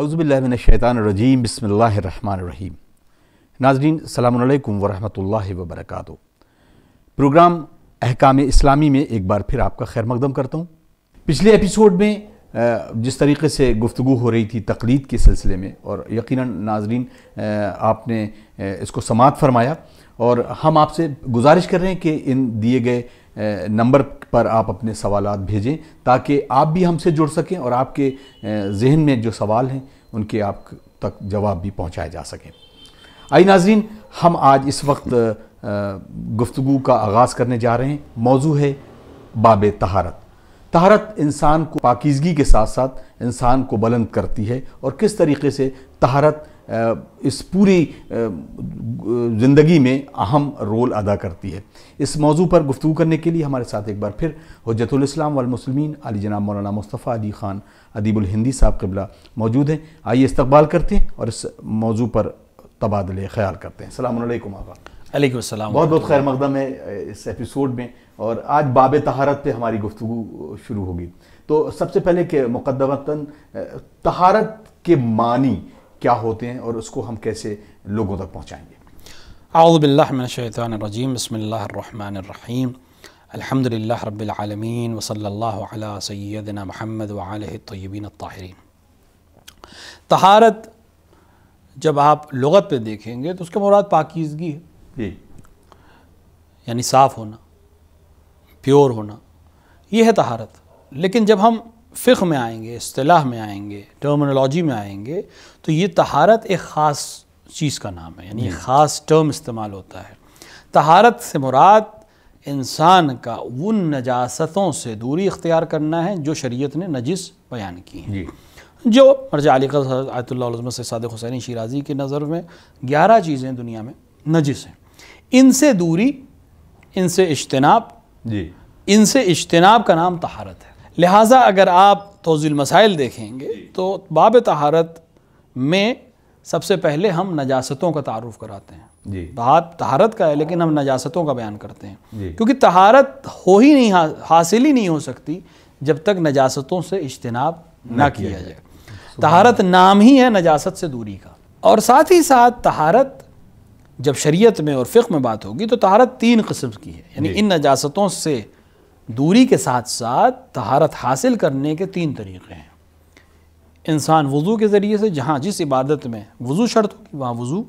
اعوذ باللہ من الشیطان الرجیم بسم اللہ الرحمن الرحیم۔ ناظرین السلام علیکم ورحمۃ اللہ وبرکاتہ۔ پروگرام احکام اسلامی میں ایک بار پھر آپ کا خیر مقدم کرتا ہوں۔ پچھلے ایپیسوڈ میں جس طریقے سے گفتگو ہو رہی تھی تقلید کے سلسلے میں، اور یقیناً ناظرین آپ نے اس کو سماعت فرمایا، اور ہم آپ سے گزارش کر رہے ہیں کہ ان دیے گئے نمبر پر آپ اپنے سوالات بھیجیں تاکہ آپ بھی ہم سے جڑ سکیں اور آپ کے ذہن میں جو سوال ہیں ان کے آپ تک جواب بھی پہنچائے جا سکیں۔ آئی ناظرین، ہم آج اس وقت گفتگو کا آغاز کرنے جا رہے ہیں۔ موضوع ہے باب طہارت۔ طہارت انسان کو پاکیزگی کے ساتھ ساتھ انسان کو بلند کرتی ہے، اور کس طریقے سے طہارت اس پوری زندگی میں اہم رول ادا کرتی ہے۔ اس موضوع پر گفتگو کرنے کے لیے ہمارے ساتھ ایک بار پھر حجت الاسلام والمسلمین علی جناب مولانا مصطفیٰ علی خان ادیب الہندی صاحب قبلہ موجود ہیں۔ آئیے استقبال کرتے ہیں اور اس موضوع پر تبادلے خیال کرتے ہیں۔ السلام علیکم آقا۔ علیکم السلام۔ بہت بہت خیر مقدم ہے اس ایپیسوڈ میں، اور آج باب طہارت پہ ہماری گفتگو شروع ہوگی۔ تو سب سے پہلے کہ مقدمتاً طہارت کے معنی کیا ہوتے ہیں اور اس کو ہم کیسے لوگوں تک پہنچائیں گے؟ اعوذ باللہ من الشیطان الرجیم، بسم اللہ الرحمن الرحیم، الحمدللہ رب العالمین، وصلی اللہ علی سیدنا محمد وآلہ الطیبین الطاہرین۔ طہارت جب آپ لغت پہ دیکھیں گے تو اس کے مراد پاکیزگی ہے، جی، یعنی صاف ہونا، پیور ہونا، یہ ہے طہارت۔ لیکن جب ہم فقہ میں آئیں گے، اصطلاح میں آئیں گے، ٹرمنالوجی میں آئیں گے، تو یہ طہارت ایک خاص چیز کا نام ہے، یعنی ایک خاص ٹرم استعمال ہوتا ہے۔ طہارت سے مراد انسان کا ان نجاستوں سے دوری اختیار کرنا ہے جو شریعت نے نجس بیان کی ہیں، جو مرجع علی قدر آیت اللہ العظمہ سے صادق حسین شیرازی کی نظر میں 11 چیزیں دنیا میں نجس ہیں۔ ان سے دوری، ان سے اجتناب، ان سے اجتناب کا نام طہارت ہے۔ لہٰذا اگر آپ توضیح المسائل دیکھیں گے تو باب طہارت میں سب سے پہلے ہم نجاستوں کا تعارف کراتے ہیں۔ بات طہارت کا ہے لیکن ہم نجاستوں کا بیان کرتے ہیں، کیونکہ طہارت حاصل ہی نہیں ہو سکتی جب تک نجاستوں سے اجتناب نہ کیا جائے۔ طہارت نام ہی ہے نجاست سے دوری کا۔ اور ساتھ ہی ساتھ طہارت جب شریعت میں اور فقہ میں بات ہوگی تو طہارت 3 قسم کی ہے، یعنی ان نجاستوں سے دوری کے ساتھ ساتھ طہارت حاصل کرنے کے 3 طریقے ہیں۔ انسان وضو کے ذریعے سے، جہاں جس عبادت میں وضو شرط ہوگی وہاں وضو،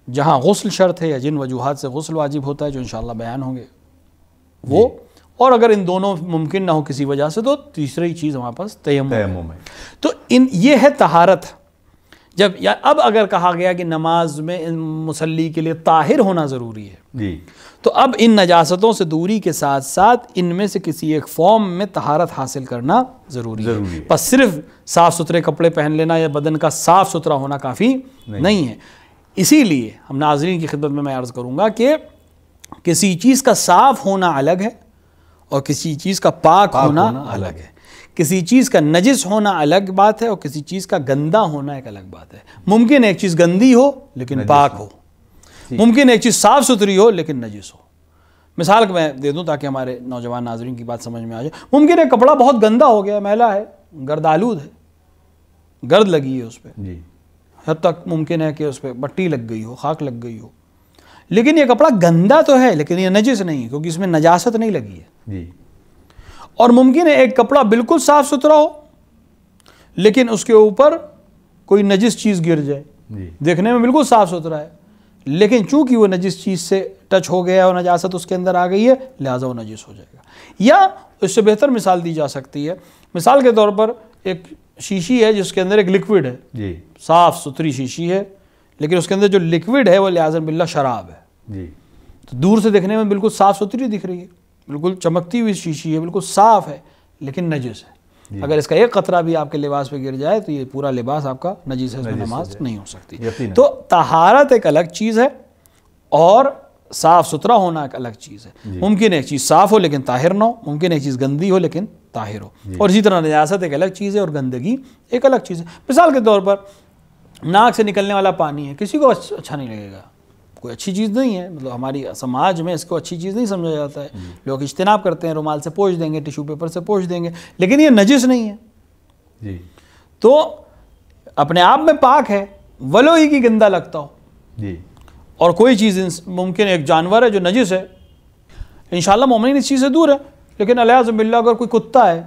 جہاں غسل شرط ہے یا جن وجوہات سے غسل واجب ہوتا ہے جو انشاءاللہ بیان ہوں گے وہ، اور اگر ان دونوں ممکن نہ ہو کسی وجہ سے تو تیسری چیز ہمارے پاس تیمم ہے۔ تو یہ ہے طہارت۔ اب اگر کہا گیا کہ نماز میں مصلی کے لیے طاہر ہونا ضروری ہے، تو اب ان نجاستوں سے دوری کے ساتھ ساتھ ان میں سے کسی ایک فارم میں طہارت حاصل کرنا ضروری ہے۔ بس صرف صاف ستھرے کپڑے پہن لینا یا بدن کا صاف ستھرا ہونا کافی نہیں ہے۔ اسی لیے ہم ناظرین کی خدمت میں عرض کروں گا کہ کسی چیز کا صاف ہونا الگ ہے اور کسی چیز کا پاک ہونا الگ ہے۔ کسی چیز کا نجس ہونا الگ بات ہے اور کسی چیز کا گندا ہونا ایک الگ بات ہے۔ ممکن ایک چیز گندی ہو لیکن پاک ہو، ممکن ایک چیز صاف ستھری ہو لیکن نجس ہو۔ مثال میں دے دوں تاکہ ہمارے نوجوان ناظرین کی بات سمجھ میں آ جائے۔ ممکن ایک کپڑا بہت گندا ہو گیا، میلا ہے، گرد آلود ہے، گرد لگی ہے اس پہ، حد تک ممکن ہے کہ اس پہ مٹی لگ گئی ہو، خاک لگ گئی ہو، لیکن یہ کپڑا گندا تو ہے لیکن یہ نجس نہیں ہے کیونکہ اس میں نجاست نہیں لگی ہے۔ اور ممکن ہے ایک کپڑا بالکل صاف ستھرا ہو لیکن اس کے اوپر کوئی نجس چیز گر جائے، دیکھنے میں بالکل صاف ستھرا ہے لیکن چونکہ وہ نجس چیز سے ٹچ ہو گیا اور نجاست اس کے اندر آ گئی ہے لہٰذا وہ نجس ہو جائے گا۔ یا اس سے بہتر مثال دی جا سکتی ہے، مثال کے طور پر ایک شیشی ہے جس کے اندر ایک لکوڈ ہے، صاف ستھری شیشی ہے لیکن اس کے اندر جو لکوڈ ہے وہ لہٰذا باللہ شراب ہے، تو دور سے دیکھنے میں بالکل صاف ستھری دکھ رہی ہے، بالکل چمکتی ہوئی شیشی ہے، بالکل صاف ہے لیکن نجس ہے۔ اگر اس کا ایک قطرہ بھی آپ کے لباس پہ گر جائے تو یہ پورا لباس آپ کا نجس ہے، اس میں نماز نہیں ہو سکتی۔ تو طہارت ایک الگ چیز ہے اور صاف ستھرا ہونا ایک الگ چیز ہے۔ ممکن ایک چیز صاف ہو لیکن طاہر نہ ہو، ممکن ایک چیز گندی ہو لیکن طاہر ہو، اور اسی طرح نجاست ایک الگ چیز ہے اور گندگی ایک الگ چیز ہے۔ مثال کے طور پر ناک سے نکلنے والا پانی ہے، کسی کو اچھا نہیں لگے گا، کوئی اچھی چیز نہیں ہے، مطلب ہماری سماج میں اس کو اچھی چیز نہیں سمجھا جاتا ہے، لوگ اجتناب کرتے ہیں، رومال سے پوچھ دیں گے، ٹیشو پیپر سے پوچھ دیں گے، لیکن یہ نجس نہیں ہے۔ تو اپنے آپ میں پاک ہے ولو ہی کی گندہ لگتا ہو. جی. اور کوئی چیز ممکن ایک جانور ہے جو نجس ہے، انشاءاللہ مومنین اس چیز سے دور ہے، لیکن علیہ باللہ اگر کوئی کتا ہے،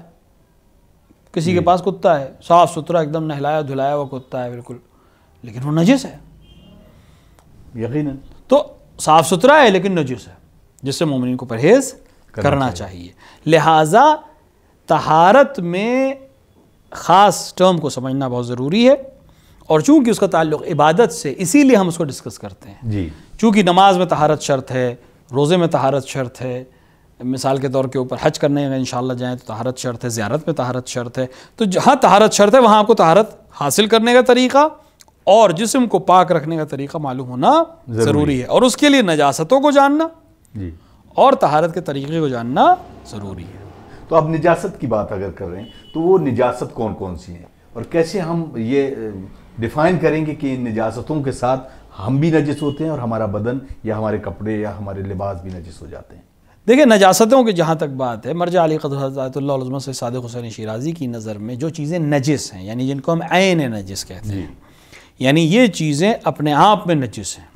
کسی کے پاس کتا ہے، صاف ستھرا ایک دم نہلایا دھلایا ہوا کتا ہے بالکل، لیکن وہ نجس ہے. یقیناً. تو صاف ستھرا ہے لیکن نجس ہے، جس سے مومنین کو پرہیز کرنا چاہیے. لہٰذا طہارت میں خاص ٹرم کو سمجھنا بہت ضروری ہے، اور چونکہ اس کا تعلق عبادت سے اسی لیے ہم اس کو ڈسکس کرتے ہیں. جی. چونکہ نماز میں طہارت شرط ہے، روزے میں طہارت شرط ہے، مثال کے طور کے اوپر حج کرنے میں انشاءاللہ جائیں تو طہارت شرط ہے، زیارت میں طہارت شرط ہے. تو جہاں طہارت شرط ہے وہاں آپ کو طہارت حاصل کرنے کا طریقہ اور جسم کو پاک رکھنے کا طریقہ معلوم ہونا ضروری ہے، اور اس کے لیے نجاستوں کو جاننا جی اور طہارت کے طریقے کو جاننا ضروری ہے. تو اب نجاست کی بات اگر کر رہے ہیں تو وہ نجاست کون کون سی ہیں اور کیسے ہم یہ ڈیفائن کریں گے کہ ان نجاستوں کے ساتھ ہم بھی نجس ہوتے ہیں اور ہمارا بدن یا ہمارے کپڑے یا ہمارے لباس بھی نجس ہو جاتے ہیں؟ دیکھیں نجاستوں کی جہاں تک بات ہے، مرجع علی قدر حضرت اللہ علیہ سے صادق حسین شیرازی کی نظر میں جو چیزیں نجس ہیں، یعنی جن کو ہم عین نجس کہتے ہیں، یعنی یہ چیزیں اپنے آپ میں نجس ہیں.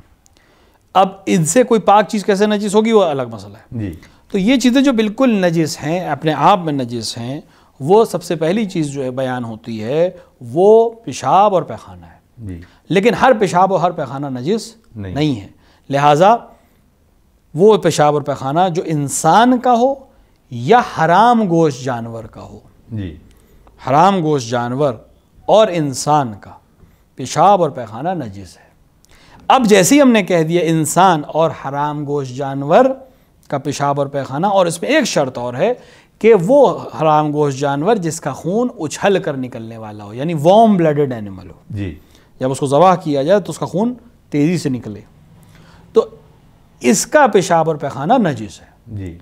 اب ان سے کوئی پاک چیز کیسے نجس ہوگی وہ الگ مسئلہ ہے. جی. تو یہ چیزیں جو بالکل نجس ہیں، اپنے آپ میں نجس ہیں، وہ سب سے پہلی چیز جو ہے بیان ہوتی ہے وہ پیشاب اور پیخانہ ہے. جی. لیکن ہر پیشاب اور ہر پیخانہ نجس نہیں ہے. لہٰذا وہ پیشاب اور پیخانہ جو انسان کا ہو یا حرام گوشت جانور کا ہو، جی حرام گوشت جانور اور انسان کا پیشاب اور پیخانہ نجس ہے. اب جیسے ہی ہم نے کہہ دیا انسان اور حرام گوشت جانور کا پیشاب اور پیخانہ، اور اس میں ایک شرط اور ہے کہ وہ حرام گوشت جانور جس کا خون اچھل کر نکلنے والا ہو، یعنی وارم بلڈڈ اینیمل ہو. جی. جب اس کو ذبح کیا جائے تو اس کا خون تیزی سے نکلے، تو اس کا پیشاب اور پیخانہ نجس ہے. جی.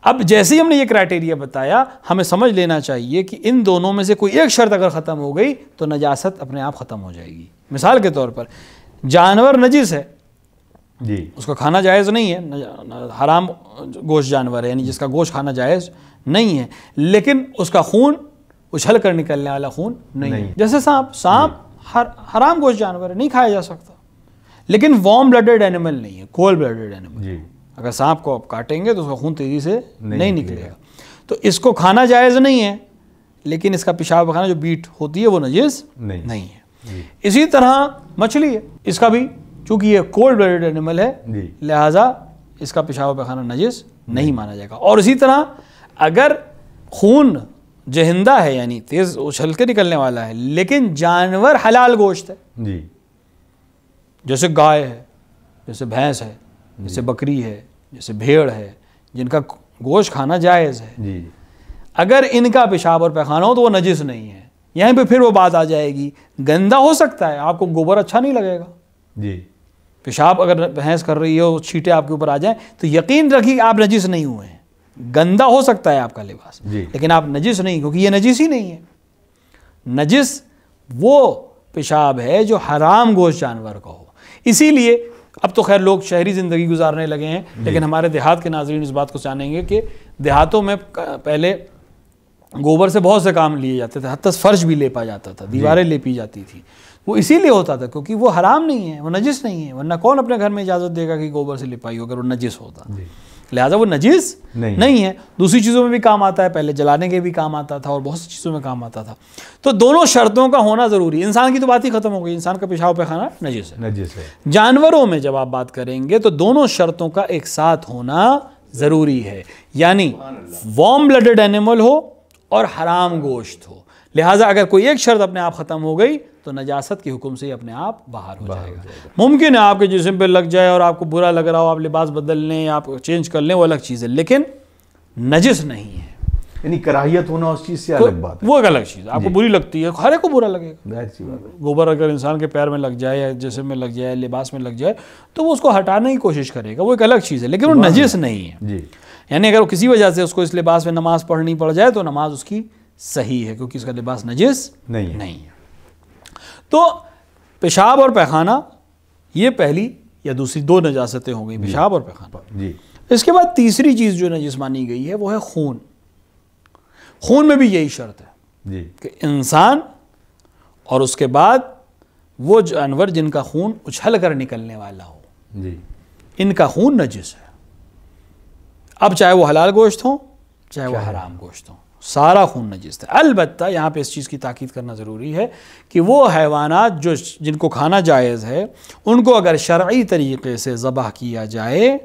اب جیسے ہی ہم نے یہ کرائٹیریا بتایا، ہمیں سمجھ لینا چاہیے کہ ان دونوں میں سے کوئی ایک شرط اگر ختم ہو گئی تو نجاست اپنے آپ ختم ہو جائے گی. مثال کے طور پر جانور نجس ہے، جی اس کو کھانا جائز نہیں ہے، حرام گوشت جانور ہے یعنی جس کا گوشت کھانا جائز نہیں ہے، لیکن اس کا خون اچھل کر نکلنے والا خون نہیں ہے. جیسے سانپ حرام گوشت جانور ہے، نہیں کھایا جا سکتا، لیکن وارم بلڈڈ اینیمل نہیں ہے، کولڈ بلڈڈ اینیمل. جی. اگر سانپ کو آپ کاٹیں گے تو اس کا خون تیزی سے نہیں نکلے گا. تو اس کو کھانا جائز نہیں ہے، لیکن اس کا پیشاب پخانہ جو بیٹ ہوتی ہے وہ نجس نہیں ہے. اسی طرح مچھلی ہے، اس کا بھی چونکہ یہ کولڈ بلڈڈ اینیمل ہے لہٰذا اس کا پیشاب پخانہ نجس نہیں مانا جائے گا. اور اسی طرح اگر خون جہندہ ہے یعنی تیز اچھل کے نکلنے والا ہے لیکن جانور حلال گوشت ہے، جی جیسے گائے ہے، جیسے بھینس ہے، جیسے بکری ہے، جیسے بھیڑ ہے، جن کا گوشت کھانا جائز ہے، جی اگر ان کا پیشاب اور پیخانہ ہو تو وہ نجس نہیں ہے. یہیں پہ پھر وہ بات آ جائے گی، گندا ہو سکتا ہے، آپ کو گوبر اچھا نہیں لگے گا، جی پیشاب اگر بھینس کر رہی ہو چھینٹے آپ کے اوپر آ جائیں تو یقین رکھیے آپ نجس نہیں ہوئے ہیں. گندا ہو سکتا ہے آپ کا لباس لیکن آپ نجس نہیں، کیونکہ یہ نجس ہی نہیں ہے. نجس وہ پیشاب ہے جو حرام گوشت جانور کا ہو. اسی لیے اب تو خیر لوگ شہری زندگی گزارنے لگے ہیں، لیکن ہمارے دیہات کے ناظرین اس بات کو جانیں گے کہ دیہاتوں میں پہلے گوبر سے بہت سے کام لیے جاتے تھے، حتی فرش بھی لیپا جاتا تھا، دیواریں لیپی جاتی تھی. وہ اسی لیے ہوتا تھا کیونکہ وہ حرام نہیں ہے، وہ نجس نہیں ہے، ورنہ کون اپنے گھر میں اجازت دے گا کہ گوبر سے لپائی ہو اگر وہ نجس ہوتا. لہٰذا وہ نجس نہیں ہے. دوسری چیزوں میں بھی کام آتا ہے، پہلے جلانے کے بھی کام آتا تھا اور بہت سی چیزوں میں کام آتا تھا. تو دونوں شرطوں کا ہونا ضروری ہے. انسان کی تو بات ہی ختم ہو گئی، انسان کا پیشاب پیخانہ نجس ہے. جانوروں میں جب آپ بات کریں گے تو دونوں شرطوں کا ایک ساتھ ہونا ضروری ہے، یعنی وارم بلڈڈ اینیمل ہو اور حرام گوشت ہو. لہٰذا اگر کوئی ایک شرط اپنے آپ ختم ہو گئی تو نجاست کے حکم سے اپنے آپ باہر ہو جائے گا. ممکن ہے آپ کے جسم پہ لگ جائے اور آپ کو برا لگ رہا ہو، آپ لباس بدل لیں یا آپ چینج کر لیں، وہ الگ چیز ہے، لیکن نجس نہیں ہے. یعنی کراہیت ہونا اس چیز سے الگ بات ہے، وہ ایک الگ چیز ہے. آپ کو بری لگتی ہے، ہر ایک کو برا لگے گا. گوبر اگر انسان کے پیر میں لگ جائے یا جسم میں لگ جائے، لباس میں لگ جائے تو وہ اس کو ہٹانے کی کوشش کرے گا، وہ ایک الگ چیز ہے، لیکن وہ نجس نہیں ہے. یعنی اگر کسی وجہ سے اس کو اس لباس میں نماز پڑھنی پڑ جائے تو نماز اس کی صحیح ہے کیونکہ اس کا لباس نجس نہیں ہے. تو پیشاب اور پیخانہ یہ پہلی یا دوسری دو نجاستیں ہو گئی، پیشاب اور پیخانہ. اس کے بعد تیسری چیز جو نجس مانی گئی ہے وہ ہے خون. خون میں بھی یہی شرط ہے کہ انسان اور اس کے بعد وہ جانور جن کا خون اچھل کر نکلنے والا ہو، جی ان کا خون نجس ہے. اب چاہے وہ حلال گوشت ہو چاہے وہ حرام گوشت ہو، سارا خون نجس ہے. البتہ یہاں پہ اس چیز کی تاکید کرنا ضروری ہے کہ وہ حیوانات جن کو کھانا جائز ہے، ان کو اگر شرعی طریقے سے ذبح کیا جائے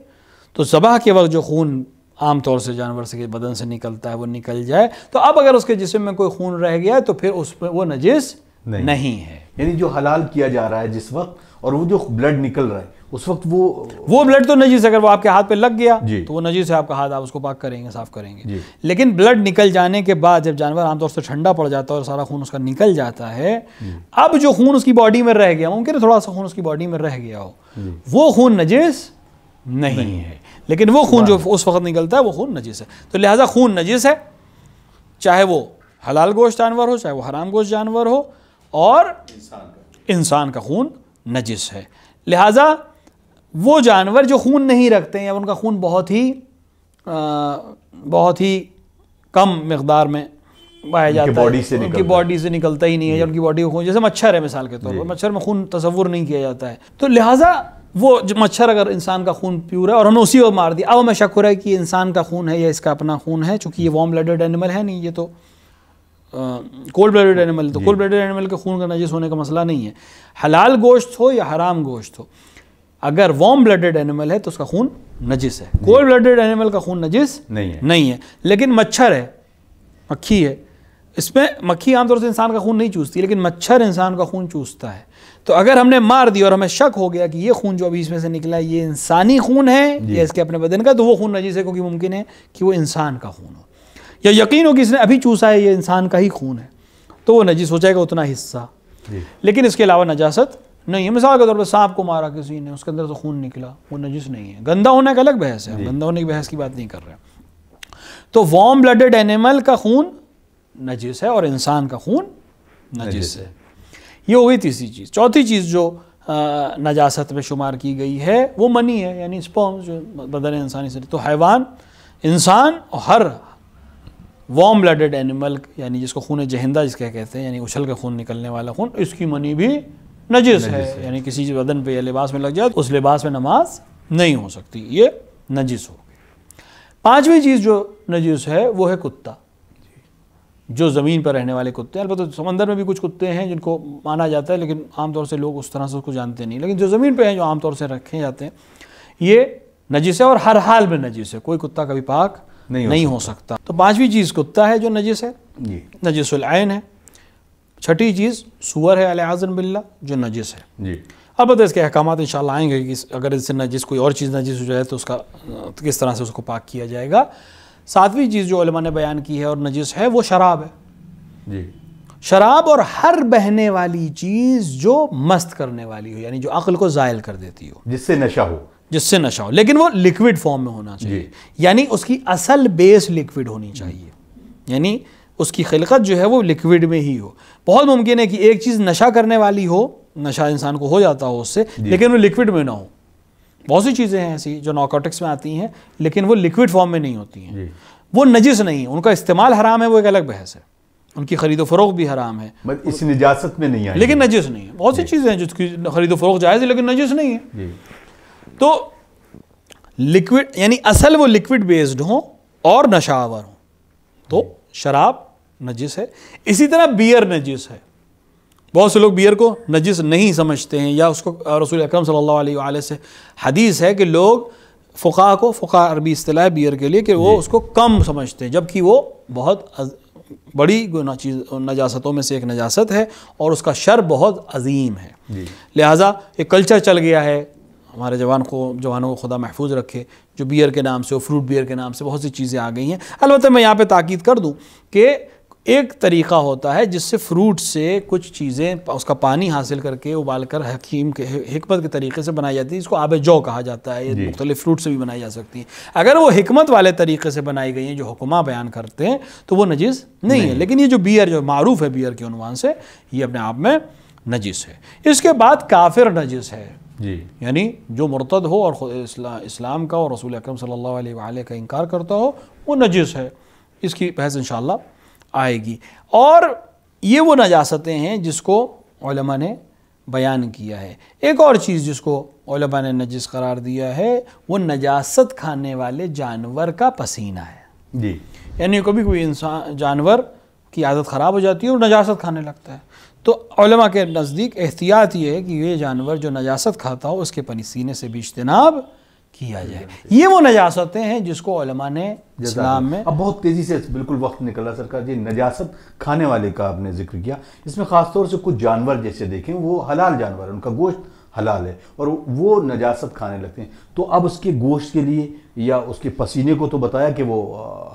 تو ذبح کے وقت جو خون عام طور سے جانور سے بدن سے نکلتا ہے وہ نکل جائے، تو اب اگر اس کے جسم میں کوئی خون رہ گیا ہے تو پھر اس پہ وہ نجس نہیں ہے. یعنی جو حلال کیا جا رہا ہے جس وقت، اور وہ جو بلڈ نکل رہا ہے اس وقت وہ بلڈ تو نجس ہے. اگر وہ آپ کے ہاتھ پہ لگ گیا جی تو وہ نجس ہے، آپ کا ہاتھ آپ اس کو پاک کریں گے، صاف کریں گے. لیکن بلڈ نکل جانے کے بعد جب جانور عام طور سے ٹھنڈا پڑ جاتا ہے اور سارا خون اس کا نکل جاتا ہے، اب جو خون اس کی باڈی میں رہ گیا، ممکن ہے تھوڑا سا خون اس کی باڈی میں رہ گیا ہو، وہ خون نجس نہیں ہے. لیکن وہ خون جو اس وقت نکلتا ہے وہ خون نجس ہے. تو لہٰذا خون نجس ہے، چاہے وہ حلال گوشت جانور ہو چاہے وہ حرام گوشت جانور ہو، اور انسان کا خون نجس ہے. لہٰذا وہ جانور جو خون نہیں رکھتے ہیں یا ان کا خون بہت ہی کم مقدار میں پایا جاتا ہے، ان کی باڈی سے نکلتا ہی نہیں ہے، یا ان کی باڈی کا خون، جیسے مچھر ہے مثال کے طور پر، مچھر میں خون تصور نہیں کیا جاتا ہے، تو لہٰذا وہ مچھر اگر انسان کا خون پیور ہے اور ہم نے اسی وقت مار دیا، اب ہمیں شک ہو رہا ہے کہ یہ انسان کا خون ہے یا اس کا اپنا خون ہے، چونکہ یہ وارم بلڈڈ اینیمل ہے نہیں، یہ تو کولڈ بلڈڈ اینیمل. تو کولڈ بلڈڈ اینیمل کے خون کا نجس ہونے کا مسئلہ نہیں ہے. حلال گوشت ہو یا حرام گوشت ہو، اگر وارم بلڈڈ اینیمل ہے تو اس کا خون نجس ہے. کولڈ بلڈڈ اینیمل کا خون نجس نہیں ہے. لیکن مچھر ہے، مکھی ہے، اس میں مکھی عام طور سے انسان کا خون نہیں چوستی، لیکن مچھر انسان کا خون چوستا ہے. تو اگر ہم نے مار دیا اور ہمیں شک ہو گیا کہ یہ خون جو ابھی اس میں سے نکلا ہے یہ انسانی خون ہے یا اس کے اپنے بدن کا، تو وہ خون نجس ہے، کیونکہ ممکن ہے کہ وہ انسان کا خون ہو، یا یقین ہو کہ اس نے ابھی چوسا ہے یہ انسان کا ہی خون ہے، تو وہ نجس ہو جائے گا اتنا حصہ. لیکن اس کے علاوہ نجاست نہیں ہے. مثال کے طور پر سانپ کو مارا کسی نے، اس کے اندر سے خون نکلا، وہ نجس نہیں ہے. گندا ہونے کا الگ بحث ہے، گندا ہونے کی بحث کی بات نہیں کر رہے. تو وارم بلڈڈ اینیمل کا خون نجس ہے اور انسان کا خون نجس ہے. یہ ہو گئی تیسری چیز. چوتھی چیز جو نجاست میں شمار کی گئی ہے وہ منی ہے، یعنی سپرم جو بدن انسانی سے. تو حیوان، انسان اور ہر وارم بلڈڈ اینیمل، یعنی جس کو خون جہندہ جس کے کہتے ہیں، یعنی اچھل کے خون نکلنے والا خون، اس کی منی بھی نجس ہے. یعنی کسی بدن پہ یا لباس میں لگ جائے تو اس لباس میں نماز نہیں ہو سکتی، یہ نجس ہو گئی. پانچویں چیز جو نجس ہے وہ ہے کتا، جو زمین پر رہنے والے کتے. البتہ سمندر میں بھی کچھ کتے ہیں جن کو مانا جاتا ہے، لیکن عام طور سے لوگ اس طرح سے اس کو جانتے نہیں. لیکن جو زمین پہ ہیں، جو عام طور سے رکھے جاتے ہیں، یہ نجس ہے اور ہر حال میں نجس ہے. کوئی کتا کبھی پاک نہیں ہو سکتا. تو پانچویں چیز کتا ہے جو نجس ہے، نجس العین ہے. چھٹی چیز سور ہے علیہ باللہ جو نجس ہے. البتہ اس کے احکامات انشاءاللہ آئیں گے کہ اگر اس سے نجس کوئی اور چیز نجس ہو جائے تو اس کا کس طرح سے اس کو پاک کیا جائے گا. ساتویں چیز جو علماء نے بیان کی ہے اور نجس ہے وہ شراب ہے. شراب اور ہر بہنے والی چیز جو مست کرنے والی ہو، یعنی جو عقل کو زائل کر دیتی ہو، جس سے نشہ ہو، لیکن وہ لیکوڈ فارم میں ہونا چاہیے. یعنی اس کی اصل بیس لیکوڈ ہونی چاہیے، یعنی اس کی خلقت جو ہے وہ لیکوڈ میں ہی ہو. بہت ممکن ہے کہ ایک چیز نشہ کرنے والی ہو، نشہ انسان کو ہو جاتا ہو اس سے، لیکن وہ لیکوڈ میں نہ ہو. بہت سی چیزیں ہیں ایسی جو نارکوٹکس میں آتی ہیں لیکن وہ لیکوڈ فارم میں نہیں ہوتی ہیں. وہ نجس نہیں ہیں، ان کا استعمال حرام ہے، وہ ایک الگ بحث ہے. ان کی خرید و فروخت بھی حرام ہے، اس نجاست میں نہیں ہے، لیکن نجس نہیں ہے. بہت سی چیزیں ہیں جس کی خرید و فروخت جائز ہے لیکن نجس نہیں ہے. تو لیکوڈ یعنی اصل وہ لیکوڈ بیسڈ ہوں اور نشہ آور ہوں تو شراب نجس ہے. اسی طرح بیئر نجس ہے. بہت سے لوگ بیئر کو نجس نہیں سمجھتے ہیں، یا اس کو رسول اکرم صلی اللہ علیہ وآلہ سے حدیث ہے کہ لوگ فقہ عربی اصطلاح بیئر کے لیے کہ وہ اس کو کم سمجھتے ہیں، جبکہ وہ بہت بڑی نجاستوں میں سے ایک نجاست ہے اور اس کا شر بہت عظیم ہے. لہٰذا ایک کلچر چل گیا ہے ہمارے جوانوں کو خدا محفوظ رکھے، جو بیئر کے نام سے، فروٹ بیئر کے نام سے بہت سی چیزیں آ گئی ہیں. البتہ میں یہاں پہ تاکید کر دوں کہ ایک طریقہ ہوتا ہے جس سے فروٹ سے کچھ چیزیں اس کا پانی حاصل کر کے ابال کر حکیم کے حکمت کے طریقے سے بنائی جاتی ہے، اس کو آب جو کہا جاتا ہے. یہ مختلف فروٹ سے بھی بنائی جا سکتی ہیں. اگر وہ حکمت والے طریقے سے بنائی گئی ہیں جو حکماء بیان کرتے ہیں تو وہ نجس نہیں ہے. لیکن یہ جو بیئر جو معروف ہے بیئر کے عنوان سے، یہ اپنے آپ میں نجس ہے. اس کے بعد کافر نجس ہے، یعنی جو مرتد ہو اور اسلام کا اور رسول اکرم صلی اللہ علیہ وآلہ کا انکار کرتا ہو وہ نجس ہے. اس کی بحث انشاءاللہ آئے گی. اور یہ وہ نجاستیں ہیں جس کو علماء نے بیان کیا ہے۔ ایک اور چیز جس کو علماء نے نجس قرار دیا ہے وہ نجاست کھانے والے جانور کا پسینہ ہے۔ جی، یعنی کبھی کوئی انسان جانور کی عادت خراب ہو جاتی ہے اور نجاست کھانے لگتا ہے، تو علماء کے نزدیک احتیاط یہ ہے کہ یہ جانور جو نجاست کھاتا ہو اس کے پسینے سے بھی اجتناب کیا جائے۔ یہ وہ نجاستیں ہیں جس کو علماء نے اسلام میں، اب بہت تیزی سے بالکل وقت نکلا سرکار جی، نجاست کھانے والے کا آپ نے ذکر کیا، اس میں خاص طور سے کچھ جانور جیسے دیکھیں وہ حلال جانور ہیں، ان کا گوشت حلال ہے اور وہ نجاست کھانے لگتے ہیں، تو اب اس کے گوشت کے لیے یا اس کے پسینے کو تو بتایا کہ وہ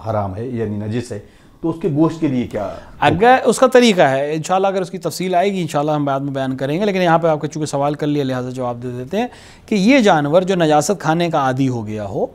حرام ہے یعنی نجس ہے، تو اس کے گوشت کے لیے کیا؟ اگر اس کا طریقہ ہے انشاءاللہ، اگر اس کی تفصیل آئے گی انشاءاللہ ہم بعد میں بیان کریں گے، لیکن یہاں پہ آپ کو چونکہ سوال کر لیا لہٰذا جواب دے دیتے ہیں کہ یہ جانور جو نجاست کھانے کا عادی ہو گیا ہو،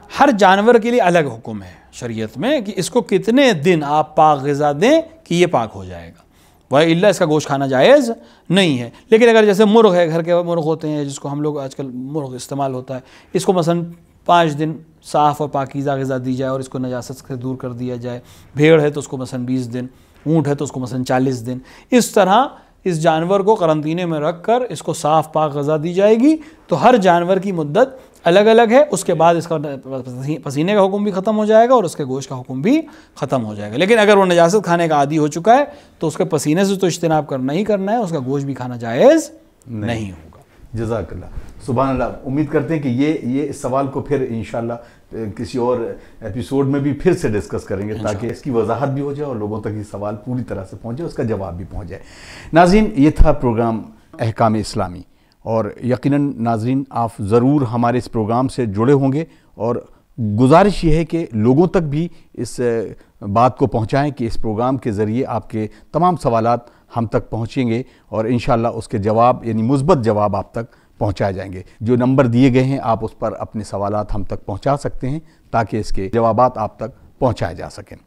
ہر جانور کے لیے الگ حکم ہے شریعت میں کہ اس کو کتنے دن آپ پاک غذا دیں کہ یہ پاک ہو جائے گا، وَإِلَّا اس کا گوشت کھانا جائز نہیں ہے۔ لیکن اگر جیسے مرغ ہے، گھر کے مرغ ہوتے ہیں جس کو ہم لوگ آج کل مرغ استعمال ہوتا ہے، اس کو مثلا 5 دن صاف اور پاکیزہ غذا دی جائے اور اس کو نجاست سے دور کر دیا جائے، بھیڑ ہے تو اس کو مثلا 20 دن، اونٹ ہے تو اس کو مثلا 40 دن، اس طرح اس جانور کو قرنطینے میں رکھ کر اس کو صاف پاک غذا دی جائے گی، تو ہر جانور کی مدت الگ الگ ہے، اس کے بعد اس کا پسینے کا حکم بھی ختم ہو جائے گا اور اس کے گوشت کا حکم بھی ختم ہو جائے گا۔ لیکن اگر وہ نجاست کھانے کا عادی ہو چکا ہے تو اس کے پسینے سے تو اجتناب کرنا ہی کرنا ہے، اس کا گوشت بھی کھانا جائز نہیں ہوگا۔ جزاک اللہ، سبحان اللہ۔ امید کرتے ہیں کہ یہ اس سوال کو پھر انشاءاللہ کسی اور ایپیسوڈ میں بھی پھر سے ڈسکس کریں گے تاکہ اس کی وضاحت بھی ہو جائے اور لوگوں تک یہ سوال پوری طرح سے پہنچے، اس کا جواب بھی پہنچ جائے۔ ناظرین، یہ تھا پروگرام احکام اسلامی، اور یقیناً ناظرین آپ ضرور ہمارے اس پروگرام سے جڑے ہوں گے، اور گزارش یہ ہے کہ لوگوں تک بھی اس بات کو پہنچائیں کہ اس پروگرام کے ذریعے آپ کے تمام سوالات ہم تک پہنچیں گے اور انشاءاللہ اس کے جواب یعنی مثبت جواب آپ تک پہنچائے جائیں گے۔ جو نمبر دیے گئے ہیں آپ اس پر اپنے سوالات ہم تک پہنچا سکتے ہیں تاکہ اس کے جوابات آپ تک پہنچائے جا سکیں۔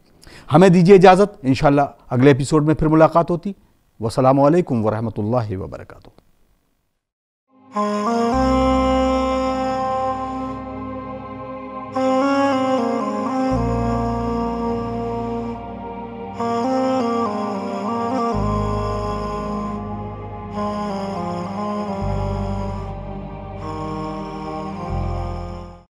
ہمیں دیجیے اجازت، انشاءاللہ اگلے ایپیسوڈ میں پھر ملاقات ہوتی۔ والسلام علیکم ورحمۃ اللہ وبرکاتہ۔